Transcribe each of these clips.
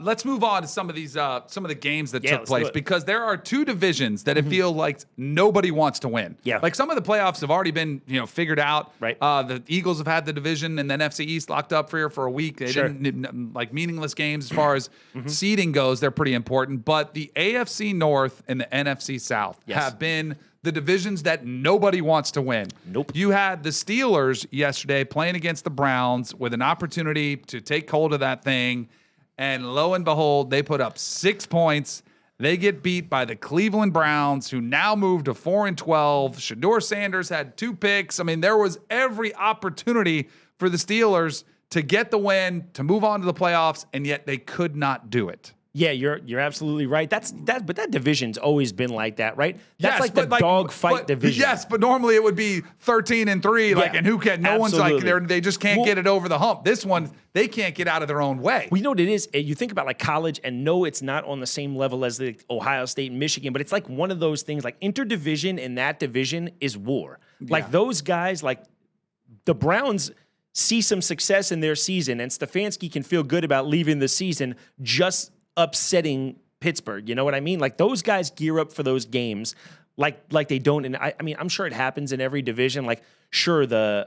Let's move on to some of the games that took place, do it. because there are two divisions that it feels like nobody wants to win. Yeah. Like some of the playoffs have already been, figured out. Right. The Eagles have had the division and then NFC East locked up for a week. They didn't like meaningless games as far as seeding goes. They're pretty important, but the AFC North and the NFC South have been the divisions that nobody wants to win. Nope. You had the Steelers yesterday playing against the Browns with an opportunity to take hold of that thing. And lo and behold, they put up 6 points. They get beat by the Cleveland Browns, who now moved to 4-12. Shedeur Sanders had 2 picks. I mean, there was every opportunity for the Steelers to get the win, to move on to the playoffs, and yet they could not do it. Yeah, you're absolutely right. But that division's always been like that, right? That's the dogfight division. Yes, but normally it would be 13-3, and who can? No one's like they just can't get it over the hump. This one, they can't get out of their own way. Well, you know what it is? You think about like college, and no, it's not on the same level as the Ohio State and Michigan, but it's like one of those things. Like interdivision in that division is war. Like those guys, like the Browns see some success in their season, and Stefanski can feel good about leaving the season just upsetting Pittsburgh. You know what I mean? Like those guys gear up for those games like they don't. And I mean, I'm sure it happens in every division. Like sure the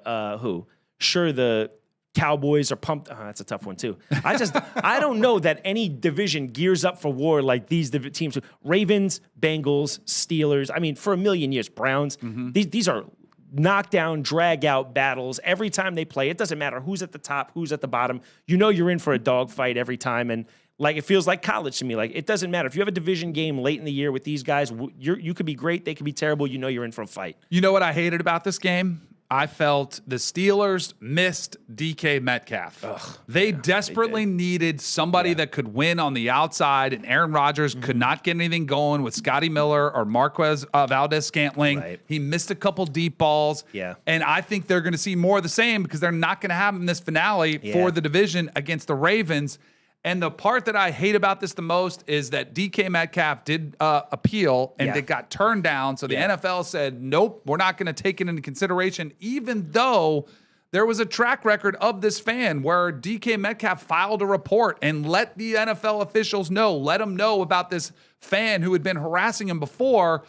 Cowboys are pumped. That's a tough one too. I don't know that any division gears up for war like these teams. Ravens, Bengals, Steelers. I mean, for a million years, Browns. These are knockdown, drag out battles every time they play. It doesn't matter who's at the top, who's at the bottom. You know you're in for a dogfight every time. And like it feels like college to me. Like it doesn't matter if you have a division game late in the year with these guys. You could be great, they could be terrible. You know you're in for a fight. You know what I hated about this game? I felt the Steelers missed DK Metcalf. They desperately needed somebody that could win on the outside, and Aaron Rodgers could not get anything going with Scotty Miller or Marquez Valdez-Scantling. Right. He missed a couple deep balls. Yeah. And I think they're going to see more of the same because they're not going to have him in this finale for the division against the Ravens. And the part that I hate about this the most is that DK Metcalf did appeal, and it got turned down. So the NFL said, nope, we're not going to take it into consideration, even though there was a track record of this fan where DK Metcalf filed a report and let the NFL officials know, let them know about this fan who had been harassing him before.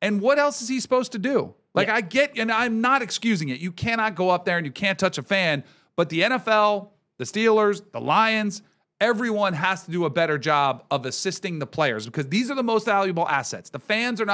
And what else is he supposed to do? Like, I get, and I'm not excusing it. You cannot go up there and you can't touch a fan. But the NFL, the Steelers, the Lions, everyone has to do a better job of assisting the players because these are the most valuable assets. The fans are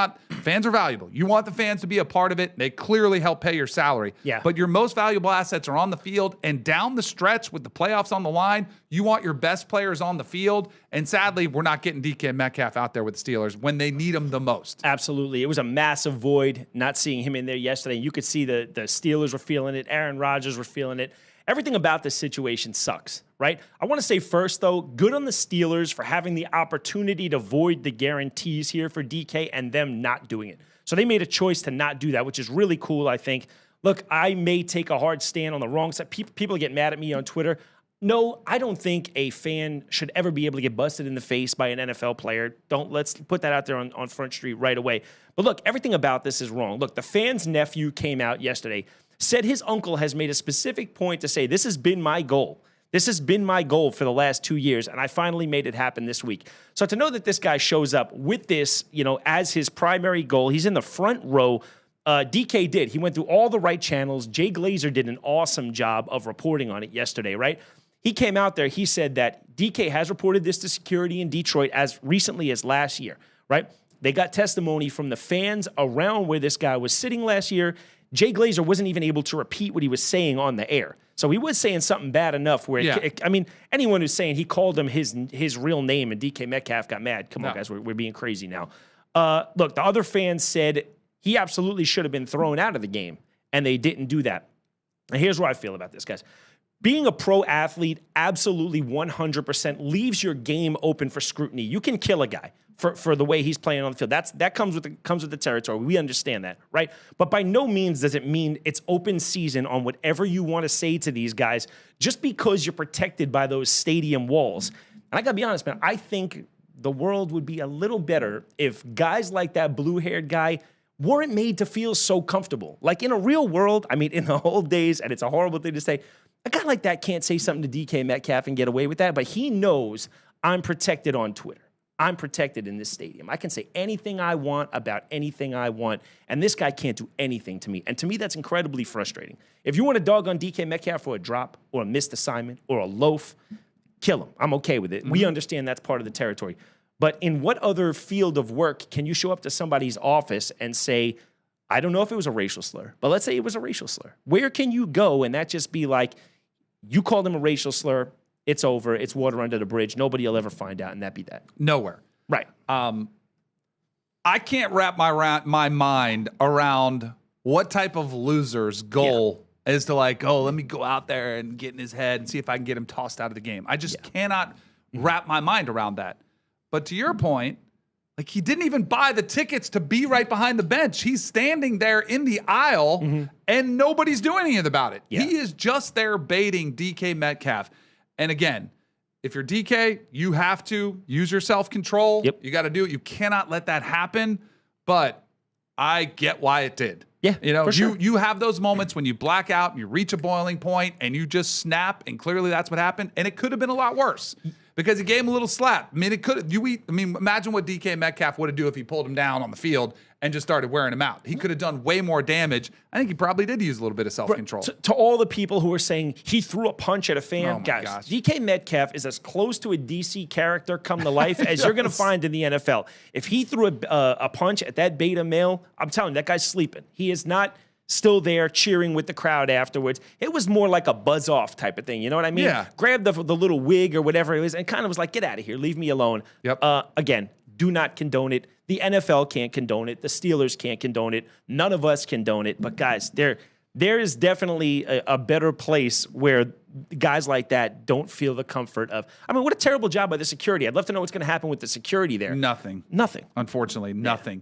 valuable. You want the fans to be a part of it. They clearly help pay your salary. Yeah. But your most valuable assets are on the field, and down the stretch with the playoffs on the line, you want your best players on the field. And sadly, we're not getting DK Metcalf out there with the Steelers when they need him the most. Absolutely. It was a massive void not seeing him in there yesterday. You could see the Steelers were feeling it. Aaron Rodgers were feeling it. Everything about this situation sucks, right? I want to say first, though, good on the Steelers for having the opportunity to void the guarantees here for DK and them not doing it. So they made a choice to not do that, which is really cool, I think. Look, I may take a hard stand on the wrong side. People get mad at me on Twitter. No, I don't think a fan should ever be able to get busted in the face by an NFL player. Let's put that out there on Front Street right away. But look, everything about this is wrong. Look, the fan's nephew came out yesterday, said his uncle has made a specific point to say, this has been my goal. This has been my goal for the last 2 years, and I finally made it happen this week. So to know that this guy shows up with this, as his primary goal, he's in the front row. DK did. He went through all the right channels. Jay Glazer did an awesome job of reporting on it yesterday, right? He came out there. He said that DK has reported this to security in Detroit as recently as last year, right? They got testimony from the fans around where this guy was sitting last year. Jay Glazer wasn't even able to repeat what he was saying on the air. So he was saying something bad enough where, anyone who's saying he called him his real name and DK Metcalf got mad. Come on, guys, we're being crazy now. Look, the other fans said he absolutely should have been thrown out of the game, and they didn't do that. And here's what I feel about this, guys. Being a pro athlete absolutely 100% leaves your game open for scrutiny. You can kill a guy for the way he's playing on the field. That comes with the territory. We understand that, right? But by no means does it mean it's open season on whatever you want to say to these guys just because you're protected by those stadium walls. And I got to be honest, man, I think the world would be a little better if guys like that blue-haired guy weren't made to feel so comfortable. Like in a real world, in the old days, and it's a horrible thing to say, a guy like that can't say something to DK Metcalf and get away with that, but he knows I'm protected on Twitter. I'm protected in this stadium. I can say anything I want about anything I want, and this guy can't do anything to me. And to me, that's incredibly frustrating. If you want to dog on DK Metcalf for a drop or a missed assignment or a loaf, kill him. I'm okay with it. Mm-hmm. We understand that's part of the territory. But in what other field of work can you show up to somebody's office and say, I don't know if it was a racial slur, but let's say it was a racial slur. Where can you go and that just be like, you called him a racial slur, it's over, it's water under the bridge, nobody will ever find out, and that be that? Nowhere. Right. I can't wrap my mind around what type of loser's goal is to like, oh, let me go out there and get in his head and see if I can get him tossed out of the game. I just cannot wrap my mind around that. But to your point, like he didn't even buy the tickets to be right behind the bench. He's standing there in the aisle and nobody's doing anything about it. Yeah. He is just there baiting DK Metcalf. And again, if you're DK, you have to use your self-control. Yep. You got to do it. You cannot let that happen. But I get why it did. Yeah, you know, sure. you have those moments when you black out and you reach a boiling point and you just snap, and clearly that's what happened. And it could have been a lot worse because he gave him a little slap. I mean, it could. Imagine what DK Metcalf would have done if he pulled him down on the field and just started wearing him out. He could have done way more damage. I think he probably did use a little bit of self-control. To all the people who are saying he threw a punch at a fan, guys, DK Metcalf is as close to a DC character come to life as you're going to find in the NFL. If he threw a punch at that beta male, I'm telling you, that guy's sleeping. He is not still there cheering with the crowd afterwards. It was more like a buzz off type of thing. You know what I mean? Yeah. Grabbed the little wig or whatever it was and kind of was like, get out of here. Leave me alone. Yep. Again, do not condone it. The NFL can't condone it. The Steelers can't condone it. None of us condone it. But guys, there is definitely a better place where guys like that don't feel the comfort of, I mean, what a terrible job by the security. I'd love to know what's going to happen with the security there. Nothing. Nothing. Unfortunately, nothing.